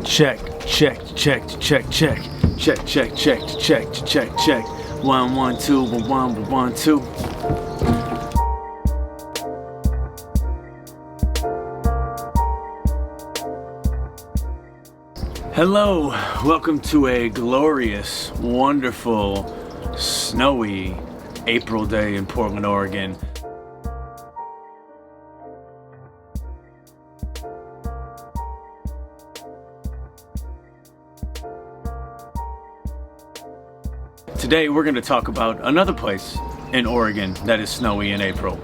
Check, check, check, check, check, check, check, check, check, check, check. 1 1 2 1 1 1 2. Hello, welcome to a glorious, wonderful, snowy April day in Portland, Oregon. Today we're going to talk about another place in Oregon that is snowy in April,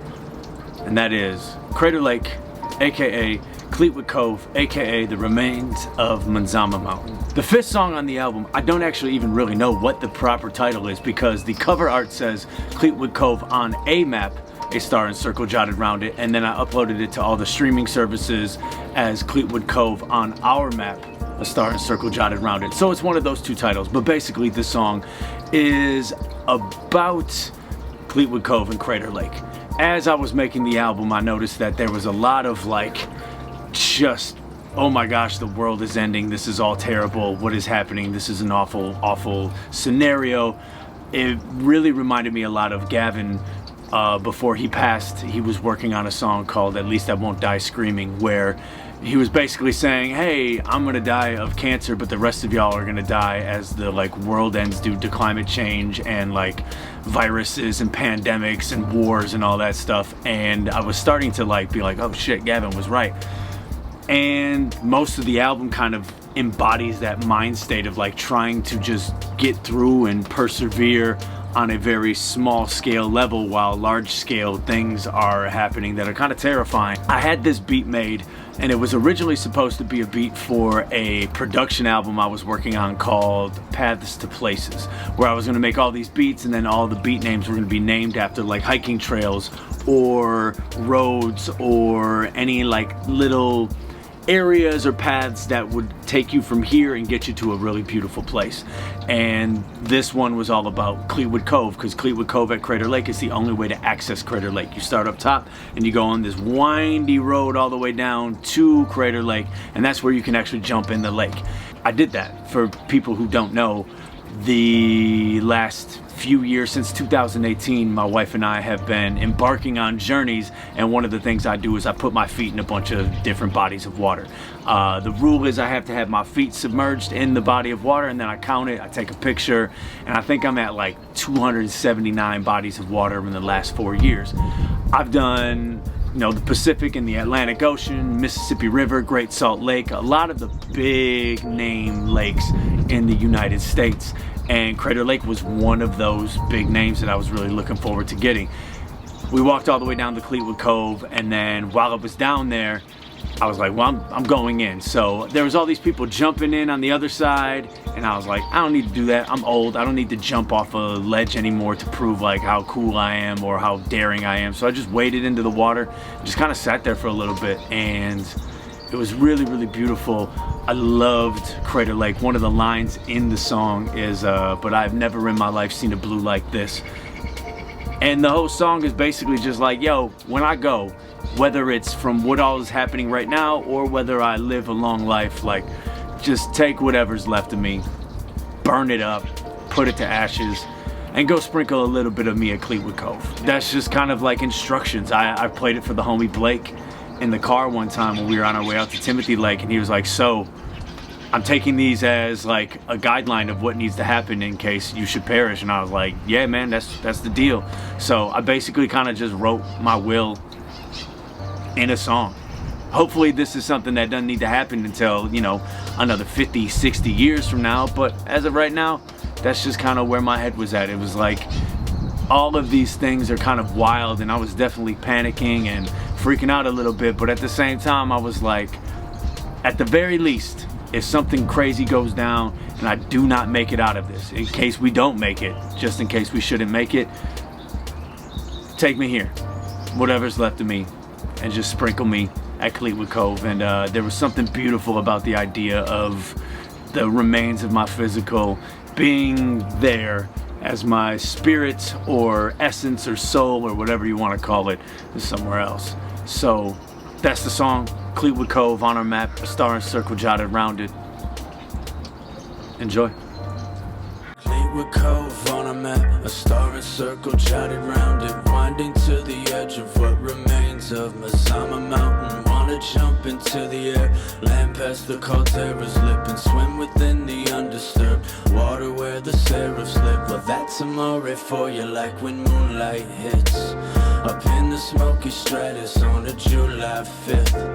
and that is Crater Lake, aka Cleetwood Cove, aka the remains of Manzama Mountain. The fifth song on the album, I don't actually even really know what the proper title is because the cover art says Cleetwood Cove on a map, a star and circle jotted around it, and then I uploaded it to all the streaming services as Cleetwood Cove on our map, a star and circle jotted around it. So it's one of those two titles, but basically this song is about Cleetwood Cove and Crater Lake. As I was making the album, I noticed that there was a lot of just, oh my gosh, the world is ending, this is all terrible, what is happening, this is an awful, awful scenario. It really reminded me a lot of Gavin. Before he passed, he was working on a song called At Least I Won't Die Screaming, where he was basically saying, hey, I'm gonna die of cancer, but the rest of y'all are gonna die as the world ends due to climate change and viruses and pandemics and wars and all that stuff. And I was starting to be like, oh shit, Gavin was right. And most of the album kind of embodies that mind state of trying to just get through and persevere on a very small scale level while large scale things are happening that are kind of terrifying. I had this beat made, and it was originally supposed to be a beat for a production album I was working on called Paths to Places, where I was going to make all these beats and then all the beat names were going to be named after hiking trails or roads or any little areas or paths that would take you from here and get you to a really beautiful place. And this one was all about Cleetwood Cove, because Cleetwood Cove at Crater Lake is the only way to access Crater Lake. You start up top and you go on this windy road all the way down to Crater Lake, and that's where you can actually jump in the lake. I did that. For people who don't know, the last few years, since 2018, my wife and I have been embarking on journeys, and one of the things I do is I put my feet in a bunch of different bodies of water. The rule is I have to have my feet submerged in the body of water, and then I count it, I take a picture, and I think I'm at 279 bodies of water in the last 4 years. I've done the Pacific and the Atlantic Ocean, Mississippi River, Great Salt Lake, a lot of the big name lakes in the United States. And Crater Lake was one of those big names that I was really looking forward to getting. We walked all the way down to Cleetwood Cove, and then while I was down there, I was like, well, I'm going in. So there was all these people jumping in on the other side, and I was like, I don't need to do that. I'm old. I don't need to jump off a ledge anymore to prove how cool I am or how daring I am. So I just waded into the water, just kind of sat there for a little bit, and it was really, really beautiful. I loved Crater Lake. One of the lines in the song is, but I've never in my life seen a blue like this. And the whole song is basically just yo, when I go, whether it's from what all is happening right now or whether I live a long life, just take whatever's left of me, burn it up, put it to ashes, and go sprinkle a little bit of me at Cleetwood Cove. That's just kind of instructions. I played it for the homie Blake in the car one time when we were on our way out to Timothy Lake, and he was like, so I'm taking these as a guideline of what needs to happen in case you should perish. And I was like, yeah man, that's the deal. So I basically kind of just wrote my will in a song. Hopefully this is something that doesn't need to happen until another 50, 60 years from now, but as of right now, that's just kind of where my head was at. It was all of these things are kind of wild, and I was definitely panicking and freaking out a little bit, but at the same time I was at the very least, if something crazy goes down and I do not make it out of this, in case we don't make it, just in case we shouldn't make it, take me here, whatever's left of me, and just sprinkle me at Cleetwood Cove. And there was something beautiful about the idea of the remains of my physical being there as my spirit or essence or soul or whatever you want to call it is somewhere else. So that's the song, Cleetwood Cove on our map, a star and circle jotted around it. Enjoy. Cleetwood Cove on a map, a star and circle jotted round it, winding to the edge of what remains of Mazama Mountain. Wanna jump into the air, land past the caldera's lip, and swim within the undisturbed water where the seraphs live. Well, that's amore for you, like when moonlight hits up in the smoky stratus on a July 5th.